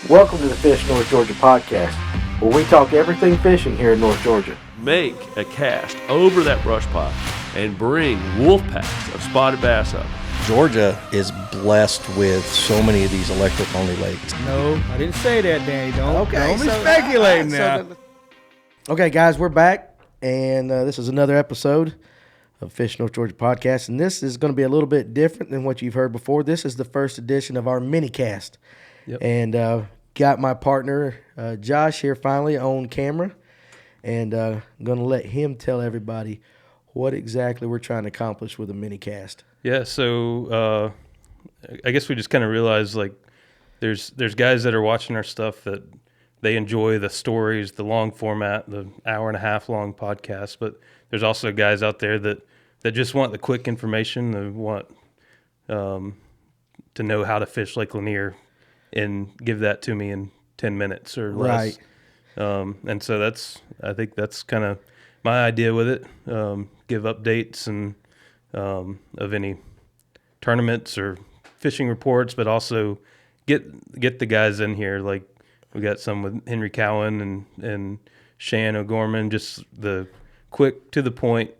Welcome to the Fish North Georgia Podcast, where we talk everything fishing here in North Georgia. Make a cast over that brush pile and bring wolf packs of spotted bass up. Georgia is blessed with so many of these electric-only lakes. No, I didn't say that, Danny. Don't be speculating now. Okay, guys, we're back, and this is another episode of Fish North Georgia Podcast, and this is going to be a little bit different than what you've heard before. This is the first edition of our Minicast, and got my partner Josh here finally on camera, and I'm going to let him tell everybody what exactly we're trying to accomplish with a Minicast. Yeah, so I guess we just kind of realized, like, there's guys that are watching our stuff that they enjoy the stories, the long format, the hour-and-a-half long podcast, but there's also guys out there that just want the quick information, they want to know how to fish Lake Lanier and give that to me in 10 minutes or less. Right. And so I think that's kind of my idea with it, give updates and of any tournaments or fishing reports, but also get the guys in here. Like we got some with Henry Cowan and Shan O'Gorman, just the quick to the point,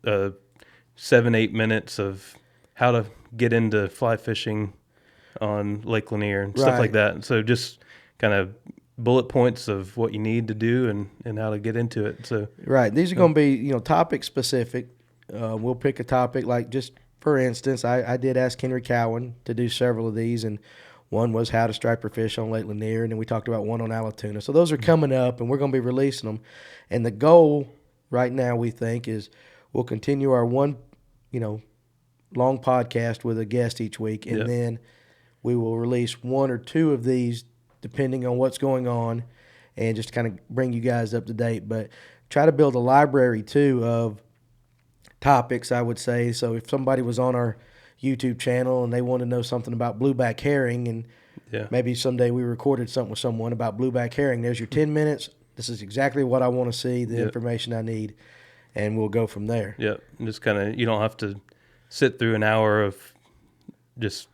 7-8 minutes of how to get into fly fishing on Lake Lanier and stuff like that. So just kind of bullet points of what you need to do and how to get into it. So these are going to be topic specific. We'll pick a topic, like just for instance, I did ask Henry Cowan to do several of these, and one was how to striper fish on Lake Lanier, and then we talked about one on Allatoona. So those are coming up, and we're going to be releasing them. And the goal right now, we think, is we'll continue our one, long podcast with a guest each week, and then we will release one or two of these depending on what's going on, and just kind of bring you guys up to date. But try to build a library, too, of topics, I would say. So if somebody was on our YouTube channel and they want to know something about blueback herring, and maybe someday we recorded something with someone about blueback herring, there's your 10 minutes. This is exactly what I want to see, the information I need, and we'll go from there. Yeah, just kind of, you don't have to sit through an hour of just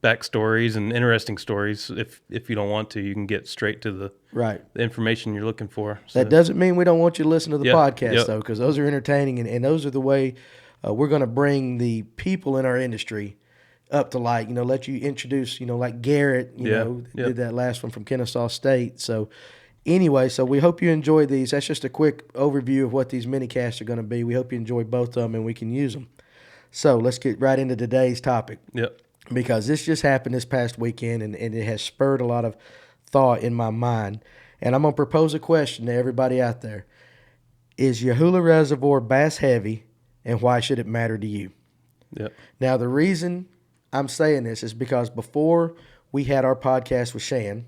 backstories and interesting stories. If you don't want to, you can get straight to the information you're looking for. So. That doesn't mean we don't want you to listen to the podcast, though, because those are entertaining, and those are the way we're going to bring the people in our industry up to light. Let you introduce, like Garrett, did that last one from Kennesaw State. So anyway, so we hope you enjoy these. That's just a quick overview of what these mini-casts are going to be. We hope you enjoy both of them and we can use them. So let's get right into today's topic. Yep. Because this just happened this past weekend, and it has spurred a lot of thought in my mind. And I'm going to propose a question to everybody out there. Is Yahoola Reservoir bass heavy, and why should it matter to you? Yep. Now, the reason I'm saying this is because before we had our podcast with Shan,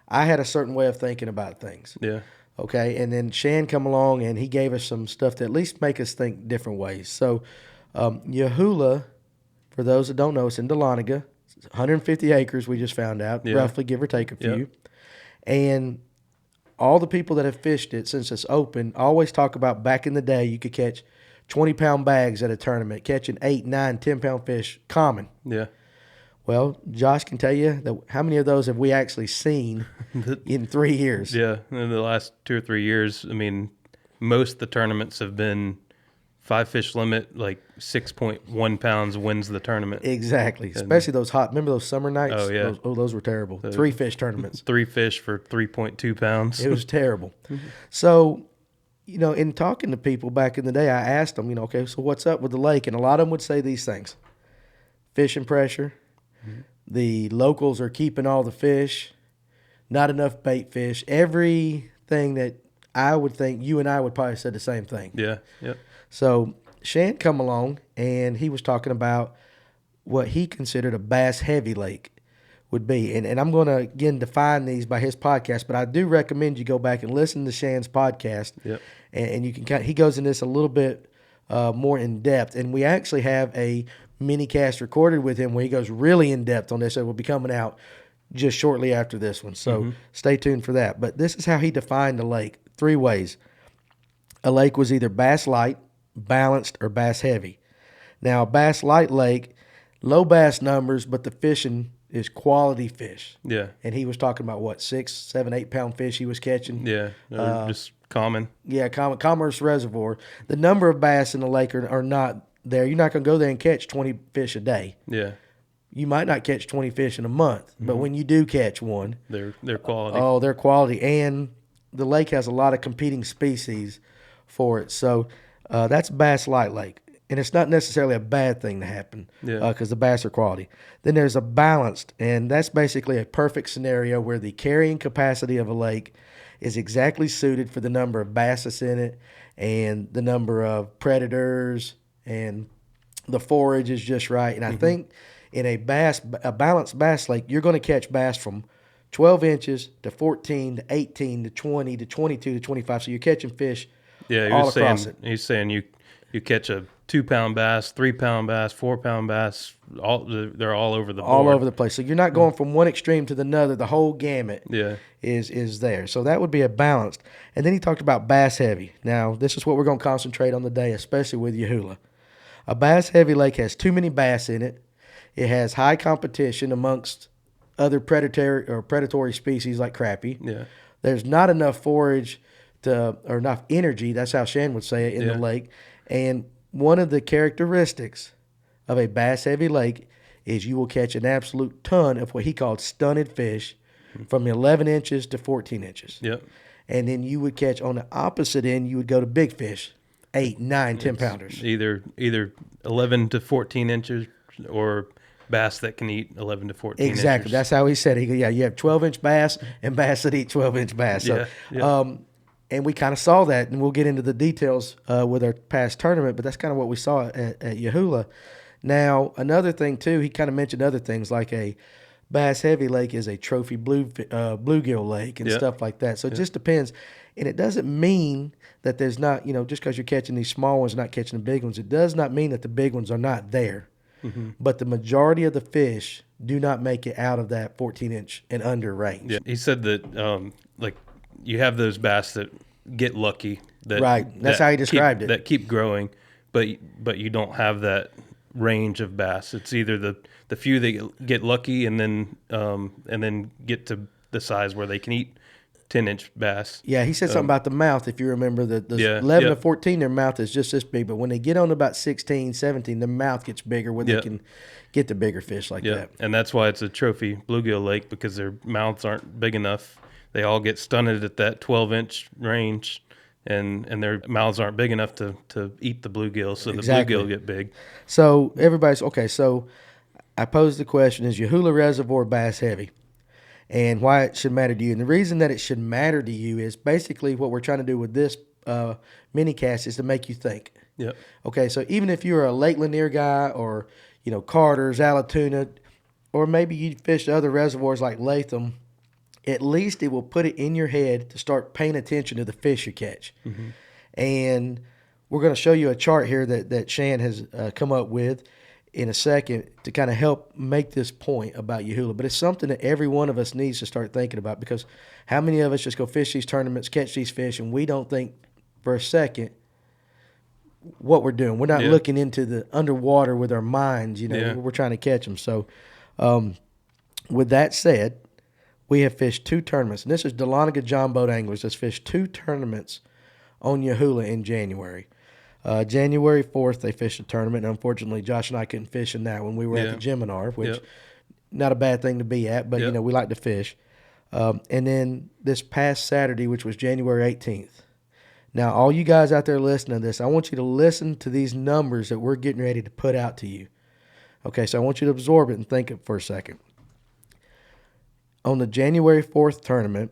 I had a certain way of thinking about things. Yeah. Okay, and then Shan come along, and he gave us some stuff to at least make us think different ways. So Yahoola, for those that don't know, it's in Dahlonega. It's 150 acres, we just found out, roughly, give or take a few. Yep. And all the people that have fished it since it's open always talk about back in the day you could catch 20-pound bags at a tournament, catching 8, 9, 10-pound fish, common. Yeah. Well, Josh can tell you that how many of those have we actually seen in 3 years? Yeah, in the last 2 or 3 years, I mean, most of the tournaments have been 5-fish limit, like 6.1 pounds wins the tournament. Exactly, especially those hot. Remember those summer nights? Oh yeah, those were terrible. 3-fish tournaments. 3 fish for 3.2 pounds. It was terrible. So, in talking to people back in the day, I asked them, okay, so what's up with the lake? And a lot of them would say these things: fishing pressure, the locals are keeping all the fish, not enough bait fish. Everything that I would think you and I would probably say the same thing. Yeah. Yep. So Shan come along, and he was talking about what he considered a bass-heavy lake would be. And I'm going to, again, define these by his podcast, but I do recommend you go back and listen to Shan's podcast. Yep. And you can he goes in this a little bit more in depth. And we actually have a mini cast recorded with him where he goes really in depth on this. It will be coming out just shortly after this one. So stay tuned for that. But this is how he defined the lake: 3 ways. A lake was either bass light, balanced, or bass heavy. Now, a bass light lake, low bass numbers, but the fishing is quality fish. Yeah. And he was talking about what, 6, 7, 8 pound fish he was catching. Yeah. Just common. Yeah, Commerce Reservoir. The number of bass in the lake are not there. You're not going to go there and catch 20 fish a day. Yeah. You might not catch 20 fish in a month, but when you do catch one, they're quality. Oh, they're quality. And the lake has a lot of competing species for it. So that's Bass Light Lake. And it's not necessarily a bad thing to happen because the bass are quality. Then there's a balanced, and that's basically a perfect scenario where the carrying capacity of a lake is exactly suited for the number of bass that's in it and the number of predators, and the forage is just right. And I think in a balanced bass lake, you're going to catch bass from 12 inches to 14 to 18 to 20 to 22 to 25. So you're catching fish all across it. He's saying you catch a 2-pound bass, 3-pound bass, 4-pound bass. They're all over the board. All over the place. So you're not going from one extreme to the other. The whole gamut is there. So that would be a balanced. And then he talked about bass heavy. Now, this is what we're going to concentrate on today, especially with Yahoola. A bass heavy lake has too many bass in it. It has high competition amongst other predatory species like crappie. Yeah. There's not enough forage or enough energy, that's how Shan would say it, in the lake. And one of the characteristics of a bass-heavy lake is you will catch an absolute ton of what he called stunted fish from 11 inches to 14 inches. Yep. And then you would catch, on the opposite end, you would go to big fish, 8, 9, 10 pounders. Either 11 to 14 inches or bass that can eat 11 to 14 Exactly. inches. That's how he said it. You have 12-inch bass and bass that eat 12-inch bass. So, and we kind of saw that, and we'll get into the details with our past tournament, but that's kind of what we saw at Yahoola. Now, another thing, too, he kind of mentioned other things like a bass heavy lake is a trophy bluegill lake and stuff like that. So it just depends. And it doesn't mean that there's not, just because you're catching these small ones, not catching the big ones, it does not mean that the big ones are not there. But the majority of the fish do not make it out of that 14-inch and under range. Yeah. He said that, you have those bass that get lucky. That's how he described it. That keep growing, but you don't have that range of bass. It's either the few that get lucky and then get to the size where they can eat 10-inch bass. Yeah, he said something about the mouth. If you remember, the 11 to 14, their mouth is just this big. But when they get on about 16, 17, their mouth gets bigger where they can get the bigger fish like that. And that's why it's a trophy bluegill lake, because their mouths aren't big enough. They all get stunted at that 12-inch range, and their mouths aren't big enough to eat the bluegill, so the bluegill get big. So everybody's okay. So I posed the question: is Yahoola Reservoir bass heavy, and why it should matter to you? And the reason that it should matter to you is basically what we're trying to do with this minicast is to make you think. Yep. Okay, so even if you're a Lake Lanier guy, or Carter's, Allatoona, or maybe you fish other reservoirs like Latham, at least it will put it in your head to start paying attention to the fish you catch. And we're going to show you a chart here that Shan has come up with in a second to kind of help make this point about Yahoola. But it's something that every one of us needs to start thinking about, because how many of us just go fish these tournaments, catch these fish, and we don't think for a second what we're doing. We're not looking into the underwater with our minds, we're trying to catch them. So with that said, we have fished 2 tournaments, and this is Dahlonega Jon Boat Anglers that's fished 2 tournaments on Yahoola in January. January 4th, they fished a tournament, and unfortunately, Josh and I couldn't fish in that one. We were at the Gemini, which not a bad thing to be at, but, we like to fish. And then this past Saturday, which was January 18th. Now, all you guys out there listening to this, I want you to listen to these numbers that we're getting ready to put out to you. Okay, so I want you to absorb it and think it for a second. On the January 4th tournament,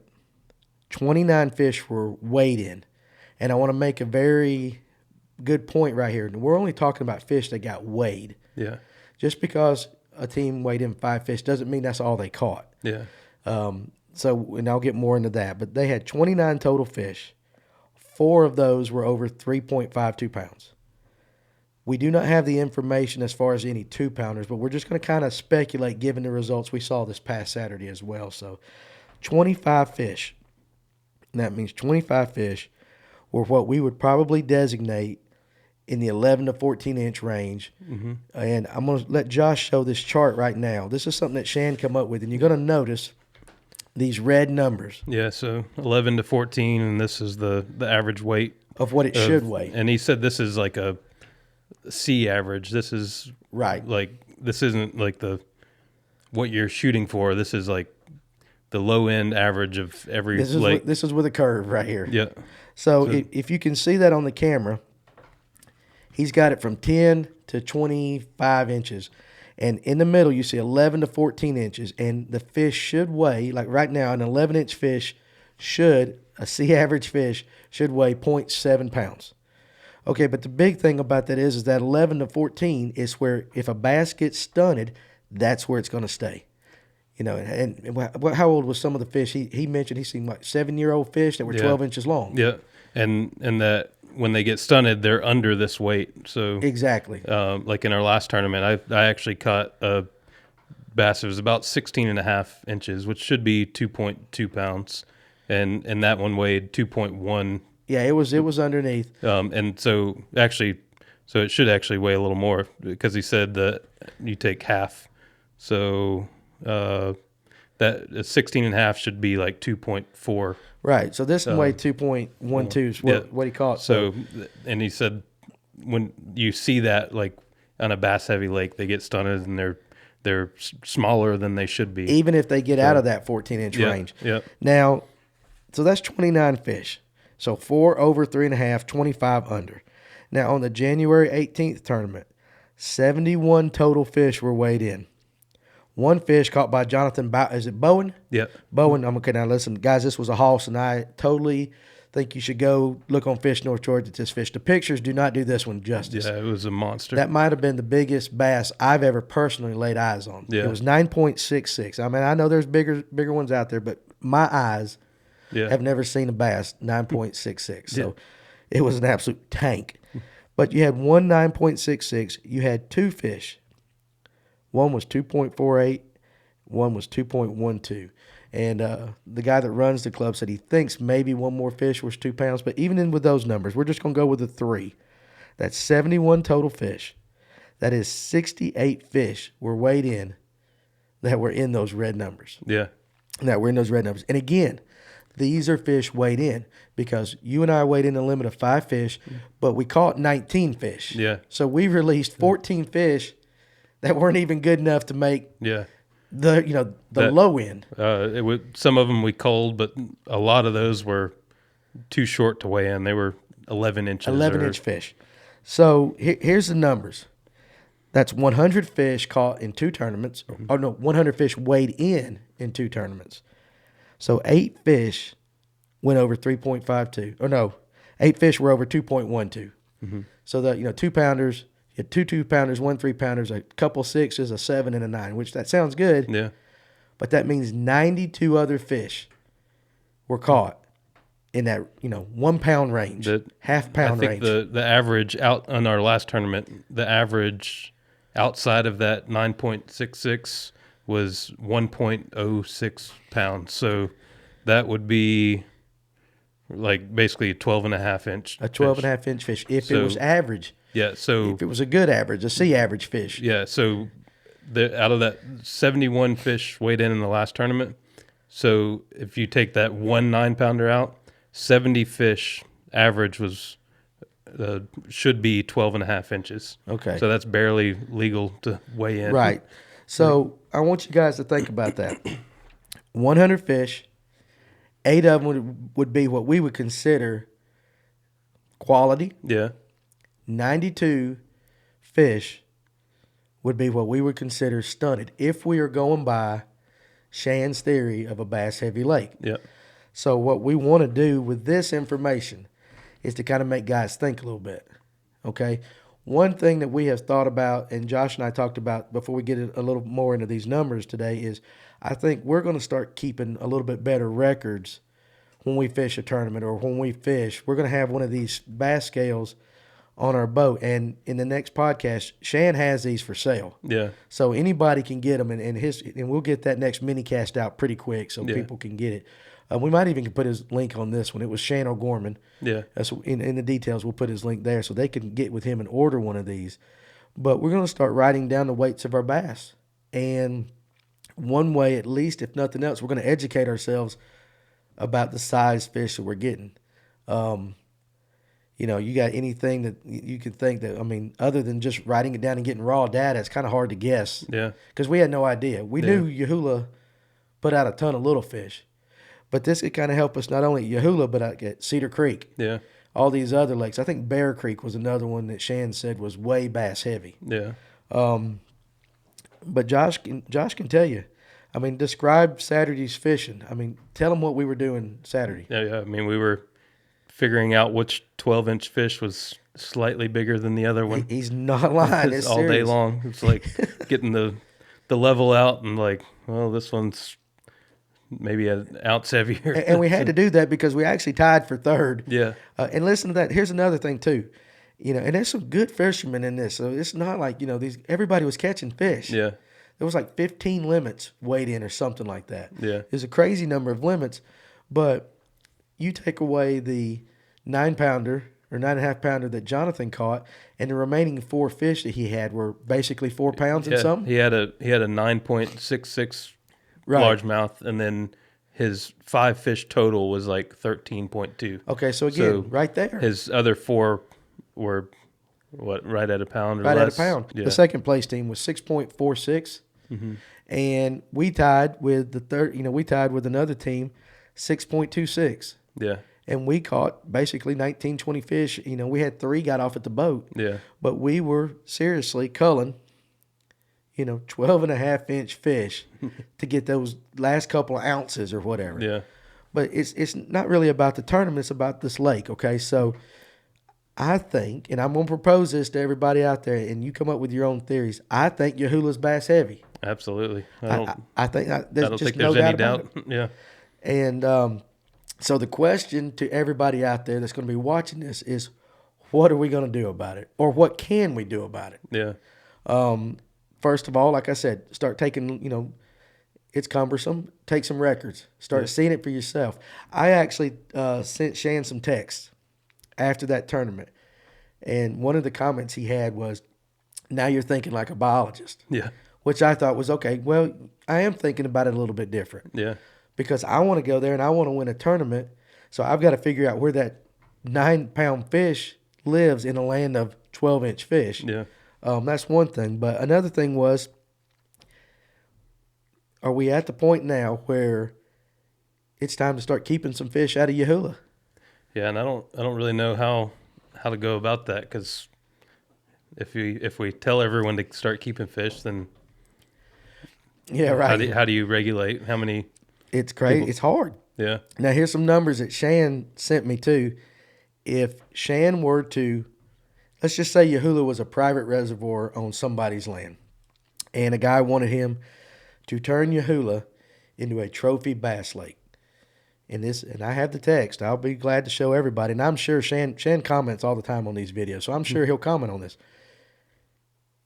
29 fish were weighed in. And I want to make a very good point right here. We're only talking about fish that got weighed. Yeah. Just because a team weighed in 5 fish doesn't mean that's all they caught. Yeah. And I'll get more into that. But they had 29 total fish. 4 of those were over 3.52 pounds. We do not have the information as far as any 2-pounders, but we're just going to kind of speculate given the results we saw this past Saturday as well. So 25 fish, and that means 25 fish, were what we would probably designate in the 11 to 14 inch range. Mm-hmm. And I'm going to let Josh show this chart right now. This is something that Shan come up with, and you're going to notice these red numbers. Yeah, so 11 to 14, and this is the average weight of what it should weigh. And he said this is like a C average. This is right. Like this isn't like what you're shooting for. This is like the low end average of every lake. This is with a curve right here. Yeah. So if you can see that on the camera, he's got it from 10 to 25 inches. And in the middle, you see 11 to 14 inches. And the fish should weigh, like right now, an 11-inch fish a C average fish should weigh 0.7 pounds. Okay, but the big thing about that is that 11 to 14 is where if a bass gets stunted, that's where it's going to stay. You know, and how old was some of the fish? He mentioned he seen like 7-year-old fish that were 12 inches long. Yeah, and that when they get stunted, they're under this weight. So exactly. Like in our last tournament, I actually caught a bass that was about 16 and a half inches, which should be 2.2 pounds, and that one weighed 2.1. Yeah, it was underneath. And so it should actually weigh a little more because he said that you take half. So that 16 and a half should be like 2.4. Right. So this weighed 2.12 is what he caught. So, and he said when you see that like on a bass heavy lake, they get stunted and they're smaller than they should be. Even if they get out of that 14-inch range. Yeah. Now, so that's 29 fish. So 4 over 3.5, 25 under. Now on the January 18th tournament, 71 total fish were weighed in. One fish caught by Jonathan, is it Bowen? Yeah. Bowen, okay, now listen, guys, this was a hoss, and I totally think you should go look on Fish North Georgia at this fish. The pictures do not do this one justice. Yeah, it was a monster. That might have been the biggest bass I've ever personally laid eyes on. Yeah. It was 9.66. I mean, I know there's bigger ones out there, but my eyes have never seen a bass 9.66. So it was an absolute tank. But you had one 9.66. You had two fish. One was 2.48. One was 2.12. And the guy that runs the club said he thinks maybe one more fish was 2 pounds. But even with those numbers, we're just going to go with the 3. That's 71 total fish. That is 68 fish were weighed in that were in those red numbers. Yeah. That were in those red numbers. And again, these are fish weighed in because you and I weighed in a limit of 5 fish, but we caught 19 fish. Yeah. So we released 14 fish that weren't even good enough to make the low end. Some of them we culled, but a lot of those were too short to weigh in. They were 11 inches. 11-inch fish. So here's the numbers. That's 100 fish caught in 2 tournaments. 100 fish weighed in 2 tournaments. So 8 fish went over 3.52. 8 fish were over 2.12. Mm-hmm. So that 2-pounders. You had 2 2-pounders, 1 3-pounders, a couple 6s, a 7, and a 9, which that sounds good. Yeah. But that means 92 other fish were caught in that 1 pound range, half pound range. I think the average out on our last tournament, the average outside of that 9.66 was 1.06 pounds. So that would be like basically a 12.5 inch. A 12.5 inch fish if it was average. Yeah, so if it was a good average, a C average fish. Yeah, so out of that 71 fish weighed in the last tournament, so if you take that 1 9-pounder out, 70 fish average was should be 12.5 inches. Okay. So that's barely legal to weigh in. Right. So I want you guys to think about that. 100 fish, 8 of them would be what we would consider quality. Yeah. 92 fish would be what we would consider stunted if we are going by Shan's theory of a bass heavy lake. Yeah. So what we want to do with this information is to kind of make guys think a little bit. Okay? One thing that we have thought about, and Josh and I talked about before we get a little more into these numbers today, is I think we're going to start keeping a little bit better records when we fish a tournament or when we fish. We're going to have one of these bass scales on our boat. And in the next podcast, Shan has these for sale. Yeah. So anybody can get them, and we'll get that next mini cast out pretty quick so people can get it. We might even put his link on this one. It was Shan O'Gorman. Yeah. That's in the details. We'll put his link there so they can get with him and order one of these. But we're going to start writing down the weights of our bass. And one way, at least, if nothing else, we're going to educate ourselves about the size fish that we're getting. You got anything that you can think that, other than just writing it down and getting raw data, it's kind of hard to guess. Yeah. Because we had no idea. We knew Yahoola put out a ton of little fish. But this could kind of help us not only at Yahoola, but at Cedar Creek. Yeah. All these other lakes. I think Bear Creek was another one that Shan said was way bass heavy. Yeah. But Josh can tell you. Describe Saturday's fishing. Tell them what we were doing Saturday. Yeah. We were figuring out which 12-inch fish was slightly bigger than the other one. He's not lying. It's all serious. Day long. It's like getting the level out and like, well, this one's maybe an ounce heavier. And we had to do that because we actually tied for third. Yeah. And listen to that. Here's another thing too. And there's some good fishermen in this. So it's not like, everybody was catching fish. Yeah. There was like 15 limits weighed in or something like that. Yeah. There's a crazy number of limits, but you take away the 9-pounder or 9.5-pounder that Jonathan caught, and the remaining 4 fish that he had were basically 4 pounds and something. He had a 9.66 largemouth, and then his 5 fish total was like 13.2. Okay, so again, right there. His other 4 were right at a pound or right less? Right at a pound. Yeah. The second place team was 6.46, and we tied with the third. We tied with another team, 6.26. Yeah. And we caught basically 19, 20 fish. We had 3 got off at the boat. Yeah. But we were seriously culling, 12.5-inch fish to get those last couple of ounces or whatever. Yeah. But it's not really about the tournament. It's about this lake, okay? So I think, and I'm going to propose this to everybody out there, and you come up with your own theories, I think Yahoola's bass heavy. Absolutely. I think there's don't just think there's no any doubt. Yeah. And so the question to everybody out there that's going to be watching this is, what are we going to do about it? Or what can we do about it? Yeah. First of all, like I said, start taking, it's cumbersome. Take some records. Start seeing it for yourself. I actually sent Shan some texts after that tournament. And one of the comments he had was, now you're thinking like a biologist. Yeah. Which I thought was, okay, well, I am thinking about it a little bit different. Yeah. Because I want to go there and I want to win a tournament. So I've got to figure out where that 9-pound fish lives in a land of 12-inch fish. Yeah. That's one thing. But another thing was, are we at the point now where it's time to start keeping some fish out of Yahoola? Yeah, and I don't really know how to go about that, because if we tell everyone to start keeping fish, then yeah, right. How do you regulate how many? It's crazy. People? It's hard. Yeah. Now here's some numbers that Shan sent me too. If Shan were to, let's just say Yahoola was a private reservoir on somebody's land, and a guy wanted him to turn Yahoola into a trophy bass lake. And I have the text. I'll be glad to show everybody. And I'm sure Shan comments all the time on these videos, so I'm sure he'll comment on this.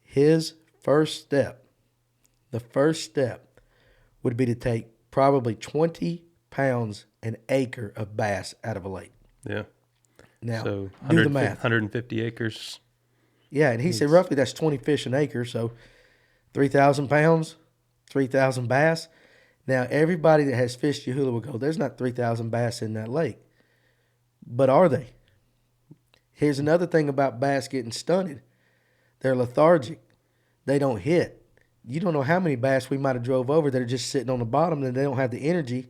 His first step, the first step, would be to take probably 20 pounds an acre of bass out of a lake. Yeah. Now, so do the math. 150 acres. Yeah, and he said roughly that's 20 fish an acre, so 3,000 pounds, 3,000 bass. Now, everybody that has fished Yahoola will go, there's not 3,000 bass in that lake. But are they? Here's another thing about bass getting stunted. They're lethargic. They don't hit. You don't know how many bass we might have drove over that are just sitting on the bottom and they don't have the energy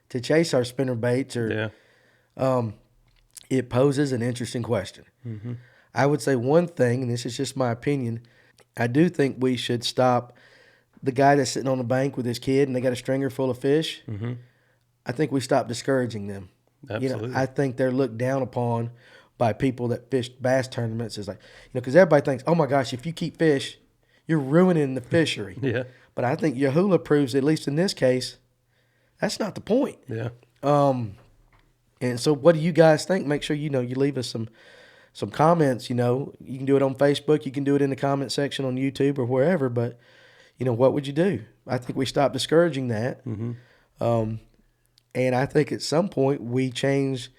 to chase our spinner baits. It poses an interesting question. Mm-hmm. I would say one thing, and this is just my opinion, I do think we should stop the guy that's sitting on the bank with his kid and they got a stringer full of fish. Mm-hmm. I think we stop discouraging them. Absolutely. I think they're looked down upon by people that fish bass tournaments. Is like, because everybody thinks, oh my gosh, if you keep fish, you're ruining the fishery. Yeah. But I think Yahoola proves, at least in this case, that's not the point. Yeah. And so what do you guys think? Make sure you leave us some comments. You know, you can do it on Facebook, you can do it in the comment section on YouTube or wherever. But you know, what would you do? I think we stopped discouraging that, and I think at some point we change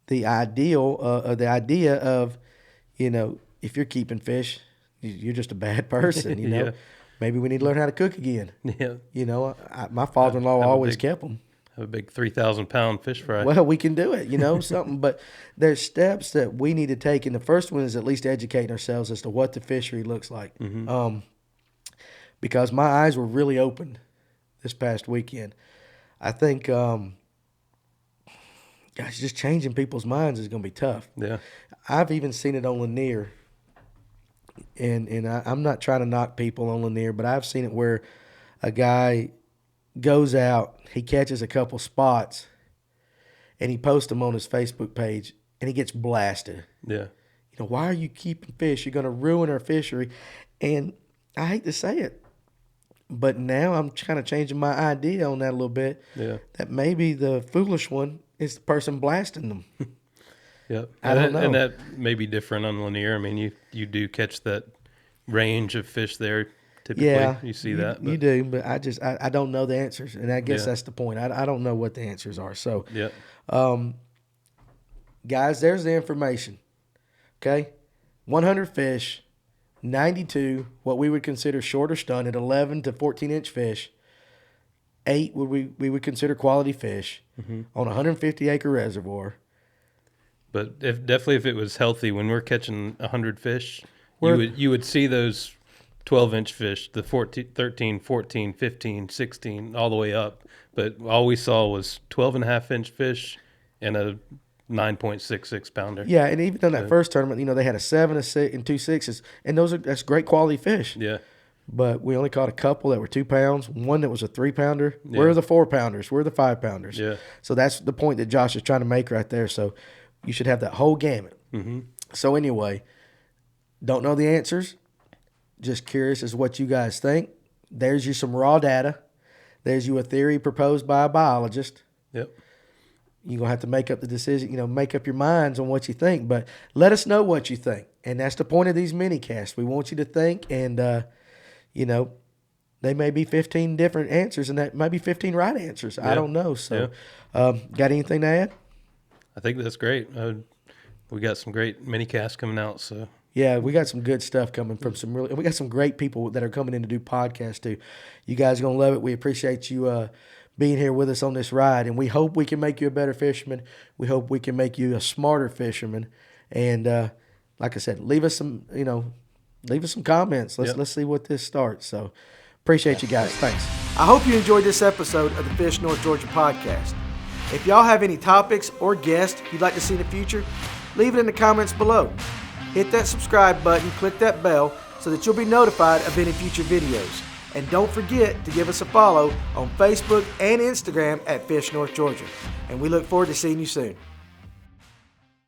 the idea of, you know, if you're keeping fish, you're just a bad person. You know, maybe we need to learn how to cook again. Yeah, you know, my father-in-law always kept them. Have a big 3,000-pound fish fry. Well, we can do it, you know, something. But there's steps that we need to take, and the first one is at least educating ourselves as to what the fishery looks like. Because my eyes were really opened this past weekend. I think, gosh, just changing people's minds is going to be tough. Yeah, I've even seen it on Lanier, and I'm not trying to knock people on Lanier, but I've seen it where a guy goes out, he catches a couple spots, and he posts them on his Facebook page, and he gets blasted. Yeah. You know, why are you keeping fish? You're going to ruin our fishery. And I hate to say it, but now I'm kind of changing my idea on that a little bit. Yeah. That maybe the foolish one is the person blasting them. Yeah. I don't know. And that may be different on Lanier. I mean, you do catch that range of fish there. Typically, you see that. You do, but I don't know the answers, and I guess that's the point. I don't know what the answers are. So, guys, there's the information. Okay, 100 fish, 92 what we would consider shorter stunted, 11 to 14-inch fish, 8 we would consider quality fish on a 150-acre reservoir. But if it was healthy, when we're catching 100 fish, you would see those 12-inch fish, the 14, 13, 14, 15, 16, all the way up. But all we saw was 12.5-inch fish and a 9.66 pounder. Yeah, and even on that first tournament, you know, they had a 7, a 6, and 2 6s, and that's great quality fish. Yeah. But we only caught a couple that were 2 pounds, one that was a 3 pounder. Yeah. Where are the 4 pounders? Where are the 5 pounders? Yeah. So that's the point that Josh is trying to make right there. So you should have that whole gamut. So anyway, don't know the answers. Just curious as to what you guys think. There's you some raw data. There's you a theory proposed by a biologist. Yep. You're going to have to make up the decision, you know, make up your minds on what you think. But let us know what you think. And that's the point of these mini-casts. We want you to think, and, you know, they may be 15 different answers, and that might be 15 right answers. I don't know. So, got anything to add? I think that's great. We got some great mini-casts coming out, so... Yeah, we got some good stuff coming from we got some great people that are coming in to do podcasts too. You guys are going to love it. We appreciate you being here with us on this ride, and we hope we can make you a better fisherman. We hope we can make you a smarter fisherman. And like I said, leave us some comments. Let's see what this starts. So appreciate you guys. Thanks. I hope you enjoyed this episode of the Fish North Georgia podcast. If y'all have any topics or guests you'd like to see in the future, leave it in the comments below. Hit that subscribe button, click that bell so that you'll be notified of any future videos. And don't forget to give us a follow on Facebook and Instagram at Fish North Georgia. And we look forward to seeing you soon.